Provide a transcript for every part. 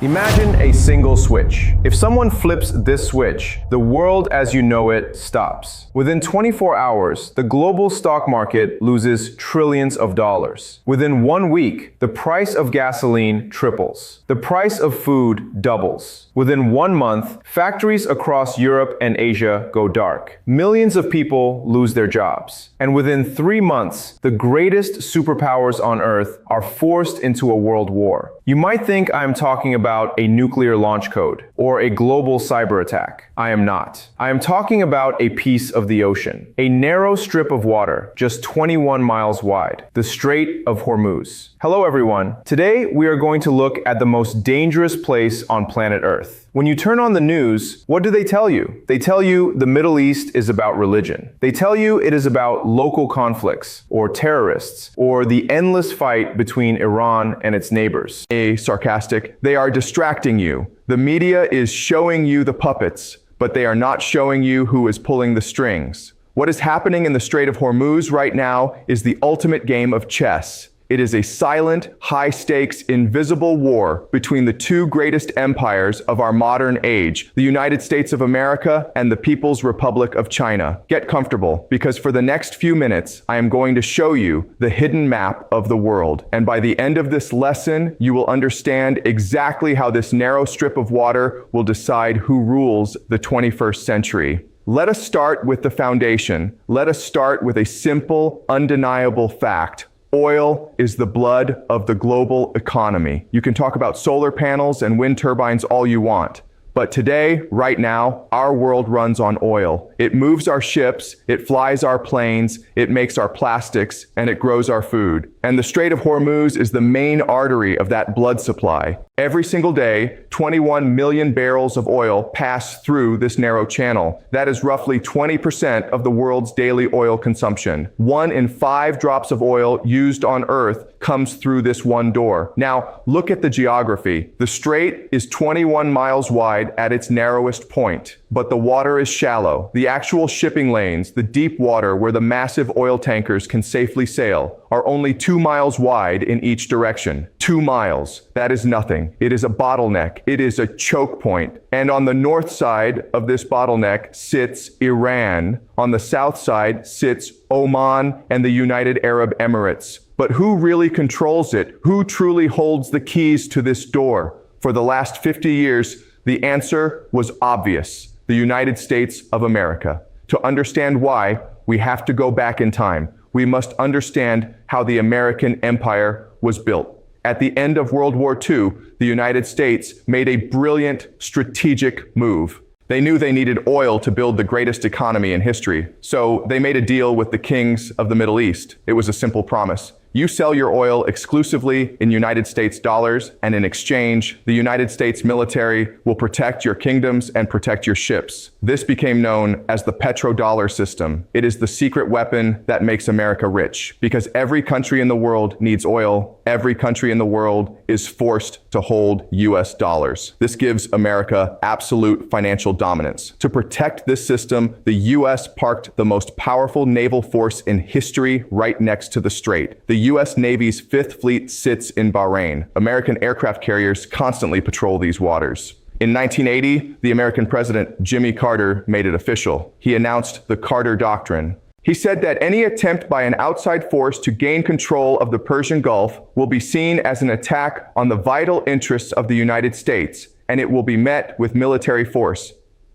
Imagine a single switch. If someone flips this switch, the world as you know it stops. Within 24 hours, the global stock market loses trillions of dollars. Within 1 week, the price of gasoline triples. The price of food doubles. Within 1 month, factories across Europe and Asia go dark. Millions of people lose their jobs. And within 3 months, the greatest superpowers on Earth are forced into a world war. You might think I'm talking about a nuclear launch code or a global cyber attack. I am not. I am talking about a piece of the ocean, a narrow strip of water just 21 miles wide, the Strait of Hormuz. Hello everyone. Today we are going to look at the most dangerous place on planet Earth. When you turn on the news, what do they tell you? They tell you the Middle East is about religion. They tell you it is about local conflicts, or terrorists, or the endless fight between Iran and its neighbors. Sarcastic. They are distracting you. The media is showing you the puppets, but they are not showing you who is pulling the strings. What is happening in the Strait of Hormuz right now is the ultimate game of chess. It is a silent, high-stakes, invisible war between the two greatest empires of our modern age, the United States of America and the People's Republic of China. Get comfortable, because for the next few minutes, I am going to show you the hidden map of the world. And by the end of this lesson, you will understand exactly how this narrow strip of water will decide who rules the 21st century. Let us start with the foundation. Let us start with a simple, undeniable fact. Oil is the blood of the global economy. You can talk about solar panels and wind turbines all you want. But today, right now, our world runs on oil. It moves our ships, it flies our planes, it makes our plastics, and it grows our food. And the Strait of Hormuz is the main artery of that blood supply. Every single day, 21 million barrels of oil pass through this narrow channel. That is roughly 20% of the world's daily oil consumption. 1 in 5 drops of oil used on Earth comes through this one door. Now, look at the geography. The strait is 21 miles wide at its narrowest point, but the water is shallow. The actual shipping lanes, the deep water where the massive oil tankers can safely sail, are only 2 miles wide in each direction. 2 miles. That is nothing. It is a bottleneck. It is a choke point. And on the north side of this bottleneck sits Iran. On the south side sits Oman and the United Arab Emirates. But who really controls it? Who truly holds the keys to this door? For the last 50 years, the answer was obvious: the United States of America. To understand why, we have to go back in time. We must understand how the American empire was built. At the end of World War II, the United States made a brilliant strategic move. They knew they needed oil to build the greatest economy in history, so they made a deal with the kings of the Middle East. It was a simple promise. You sell your oil exclusively in United States dollars, and in exchange, the United States military will protect your kingdoms and protect your ships. This became known as the Petrodollar system. It is the secret weapon that makes America rich, because every country in the world needs oil. Every country in the world is forced to hold US dollars. This gives America absolute financial dominance. To protect this system, the US parked the most powerful naval force in history right next to the strait. The US Navy's 5th Fleet sits in Bahrain. American aircraft carriers constantly patrol these waters. In 1980, the American president, Jimmy Carter, made it official. He announced the Carter Doctrine. He said that any attempt by an outside force to gain control of the Persian Gulf will be seen as an attack on the vital interests of the United States, and it will be met with military force.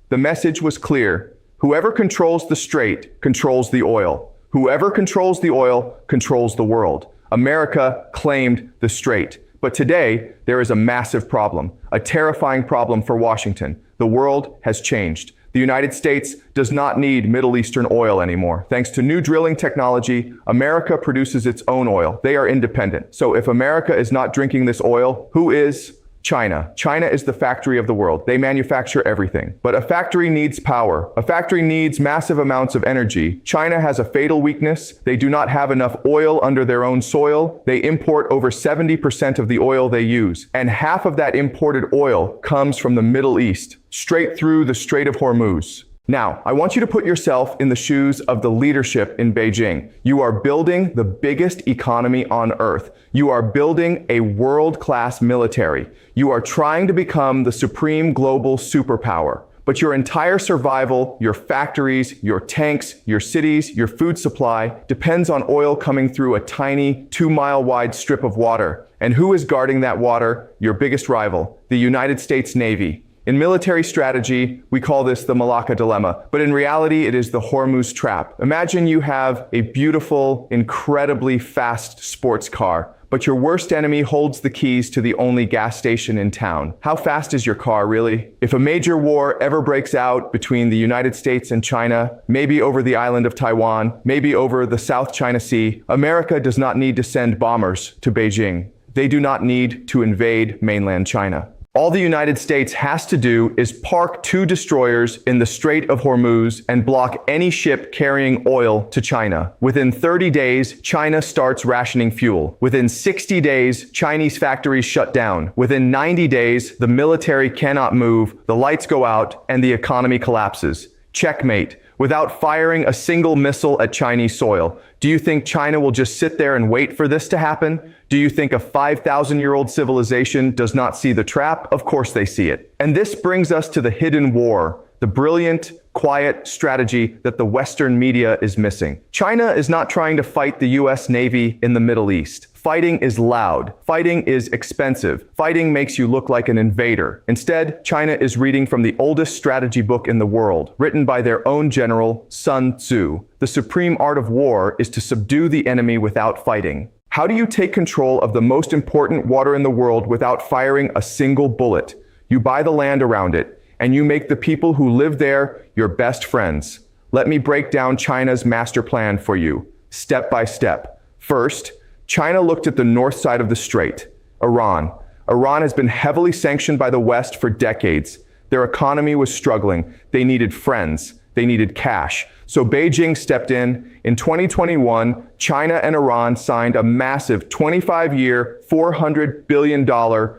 The message was clear. Whoever controls the strait controls the oil. Whoever controls the oil controls the world. America claimed the strait. But today, there is a massive problem, a terrifying problem for Washington. The world has changed. The United States does not need Middle Eastern oil anymore. Thanks to new drilling technology, America produces its own oil. They are independent. So if America is not drinking this oil, who is? China. China is the factory of the world. They manufacture everything. But a factory needs power. A factory needs massive amounts of energy. China has a fatal weakness. They do not have enough oil under their own soil. They import over 70% of the oil they use. And half of that imported oil comes from the Middle East, straight through the Strait of Hormuz. Now, I want you to put yourself in the shoes of the leadership in Beijing. You are building the biggest economy on earth. You are building a world-class military. You are trying to become the supreme global superpower. But your entire survival, your factories, your tanks, your cities, your food supply depends on oil coming through a tiny 2-mile-wide strip of water. And who is guarding that water? Your biggest rival, the United States Navy. In military strategy, we call this the Malacca dilemma, but in reality, it is the Hormuz trap. Imagine you have a beautiful, incredibly fast sports car, but your worst enemy holds the keys to the only gas station in town. How fast is your car, really? If a major war ever breaks out between the United States and China, maybe over the island of Taiwan, maybe over the South China Sea, America does not need to send bombers to Beijing. They do not need to invade mainland China. All the United States has to do is park 2 destroyers in the Strait of Hormuz and block any ship carrying oil to China. Within 30 days, China starts rationing fuel. Within 60 days, Chinese factories shut down. Within 90 days, the military cannot move, the lights go out, and the economy collapses. Checkmate. Without firing a single missile at Chinese soil. Do you think China will just sit there and wait for this to happen? Do you think a 5,000-year-old civilization does not see the trap? Of course they see it. And this brings us to the hidden war, the brilliant, quiet strategy that the Western media is missing. China is not trying to fight the US Navy in the Middle East. Fighting is loud. Fighting is expensive. Fighting makes you look like an invader. Instead, China is reading from the oldest strategy book in the world, written by their own general, Sun Tzu. The supreme art of war is to subdue the enemy without fighting. How do you take control of the most important water in the world without firing a single bullet? You buy the land around it, and you make the people who live there your best friends. Let me break down China's master plan for you, step by step. First, China looked at the north side of the strait, Iran. Iran has been heavily sanctioned by the West for decades. Their economy was struggling. They needed friends. They needed cash. So Beijing stepped in. In 2021, China and Iran signed a massive 25-year, $400 billion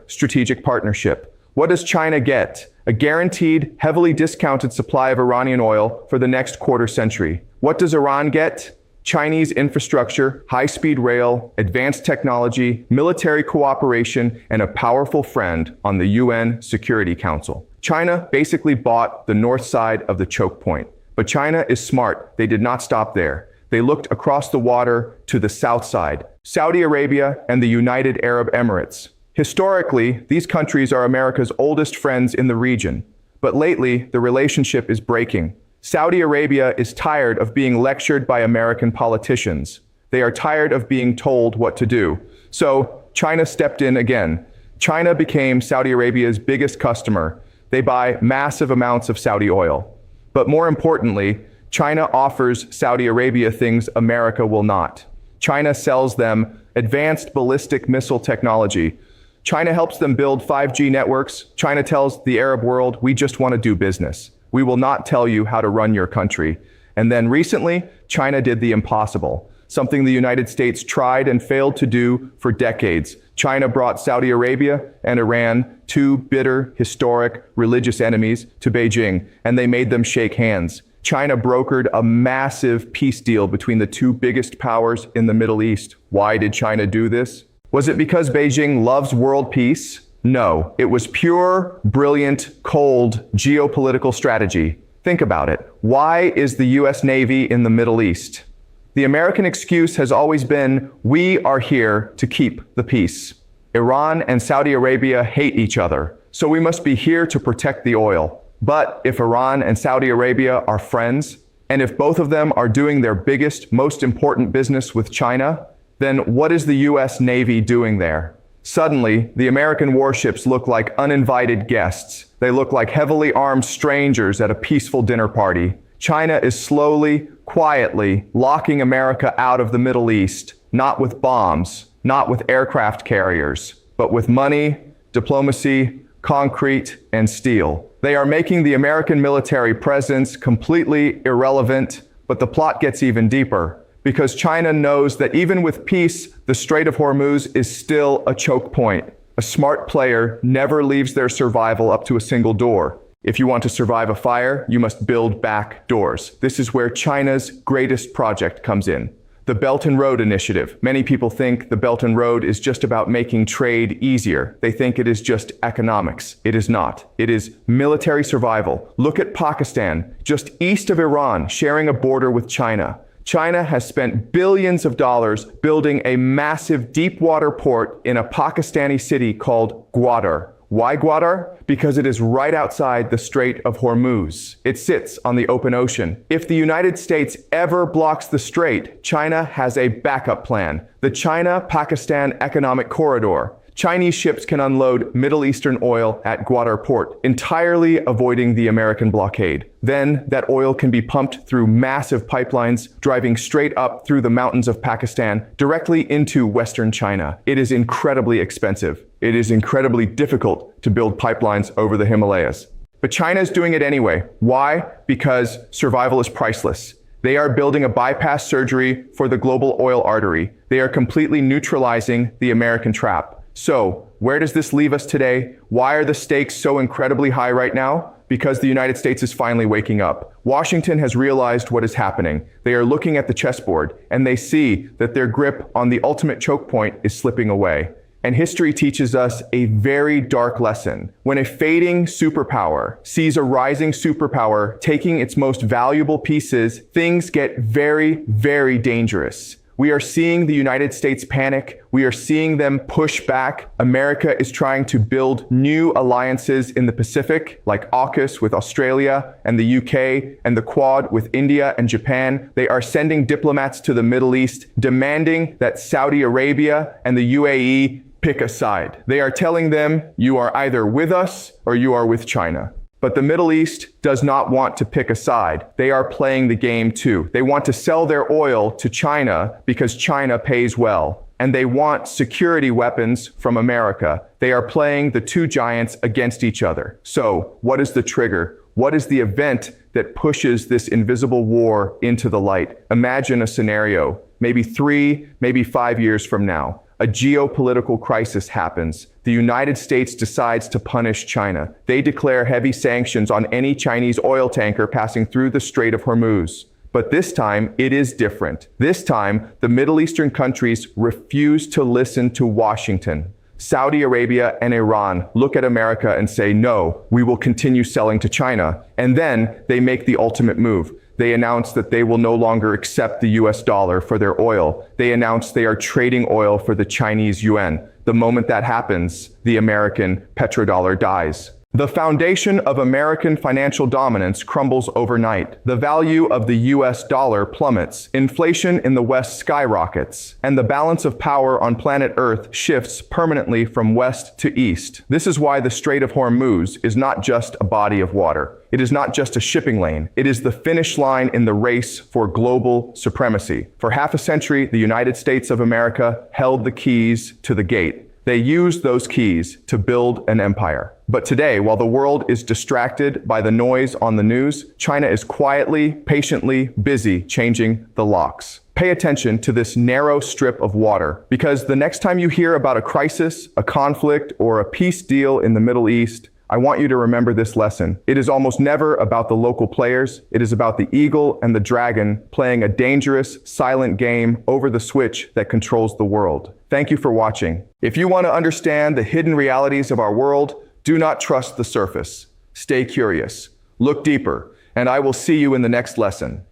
strategic partnership. What does China get? A guaranteed, heavily discounted supply of Iranian oil for the next quarter century. What does Iran get? Chinese infrastructure, high-speed rail, advanced technology, military cooperation, and a powerful friend on the UN Security Council. China basically bought the north side of the choke point. But China is smart. They did not stop there. They looked across the water to the south side, Saudi Arabia and the United Arab Emirates. Historically, these countries are America's oldest friends in the region. But lately, the relationship is breaking. Saudi Arabia is tired of being lectured by American politicians. They are tired of being told what to do. So China stepped in again. China became Saudi Arabia's biggest customer. They buy massive amounts of Saudi oil. But more importantly, China offers Saudi Arabia things America will not. China sells them advanced ballistic missile technology. China helps them build 5G networks. China tells the Arab world, we just want to do business. We will not tell you how to run your country. And then recently, China did the impossible, something the United States tried and failed to do for decades. China brought Saudi Arabia and Iran, 2 bitter, historic, religious enemies, to Beijing, and they made them shake hands. China brokered a massive peace deal between the 2 biggest powers in the Middle East. Why did China do this? Was it because Beijing loves world peace? No, it was pure, brilliant, cold geopolitical strategy. Think about it. Why is the US Navy in the Middle East? The American excuse has always been, we are here to keep the peace. Iran and Saudi Arabia hate each other, so we must be here to protect the oil. But if Iran and Saudi Arabia are friends, and if both of them are doing their biggest, most important business with China, then what is the US Navy doing there? Suddenly, the American warships look like uninvited guests. They look like heavily armed strangers at a peaceful dinner party. China is slowly, quietly locking America out of the Middle East, not with bombs, not with aircraft carriers, but with money, diplomacy, concrete, and steel. They are making the American military presence completely irrelevant, but the plot gets even deeper. Because China knows that even with peace, the Strait of Hormuz is still a choke point. A smart player never leaves their survival up to a single door. If you want to survive a fire, you must build back doors. This is where China's greatest project comes in. The Belt and Road Initiative. Many people think the Belt and Road is just about making trade easier. They think it is just economics. It is not. It is military survival. Look at Pakistan, just east of Iran, sharing a border with China. China has spent billions of dollars building a massive deep water port in a Pakistani city called Gwadar. Why Gwadar? Because it is right outside the Strait of Hormuz. It sits on the open ocean. If the United States ever blocks the strait, China has a backup plan, the China-Pakistan Economic Corridor. Chinese ships can unload Middle Eastern oil at Gwadar port, entirely avoiding the American blockade. Then that oil can be pumped through massive pipelines, driving straight up through the mountains of Pakistan, directly into Western China. It is incredibly expensive. It is incredibly difficult to build pipelines over the Himalayas. But China is doing it anyway. Why? Because survival is priceless. They are building a bypass surgery for the global oil artery. They are completely neutralizing the American trap. So, where does this leave us today? Why are the stakes so incredibly high right now? Because the United States is finally waking up. Washington has realized what is happening. They are looking at the chessboard, and they see that their grip on the ultimate choke point is slipping away. And history teaches us a very dark lesson. When a fading superpower sees a rising superpower taking its most valuable pieces, things get very, very dangerous. We are seeing the United States panic. We are seeing them push back. America is trying to build new alliances in the Pacific, like AUKUS with Australia and the UK, and the Quad with India and Japan. They are sending diplomats to the Middle East, demanding that Saudi Arabia and the UAE pick a side. They are telling them, you are either with us or you are with China. But the Middle East does not want to pick a side. They are playing the game too. They want to sell their oil to China because China pays well. And they want security weapons from America. They are playing the two giants against each other. So, what is the trigger? What is the event that pushes this invisible war into the light? Imagine a scenario, maybe 3, maybe 5 years from now. A geopolitical crisis happens. The United States decides to punish China. They declare heavy sanctions on any Chinese oil tanker passing through the Strait of Hormuz. But this time, it is different. This time, the Middle Eastern countries refuse to listen to Washington. Saudi Arabia and Iran look at America and say, no, we will continue selling to China. And then they make the ultimate move. They announce that they will no longer accept the US dollar for their oil. They announce they are trading oil for the Chinese yuan. The moment that happens, the American petrodollar dies. The foundation of American financial dominance crumbles overnight. The value of the US dollar plummets. Inflation in the West skyrockets. And the balance of power on planet Earth shifts permanently from west to east. This is why the Strait of Hormuz is not just a body of water. It is not just a shipping lane. It is the finish line in the race for global supremacy. For half a century, the United States of America held the keys to the gate. They used those keys to build an empire. But today, while the world is distracted by the noise on the news, China is quietly, patiently busy changing the locks. Pay attention to this narrow strip of water, because the next time you hear about a crisis, a conflict, or a peace deal in the Middle East, I want you to remember this lesson. It is almost never about the local players. It is about the eagle and the dragon playing a dangerous, silent game over the switch that controls the world. Thank you for watching. If you want to understand the hidden realities of our world, do not trust the surface. Stay curious. Look deeper, and I will see you in the next lesson.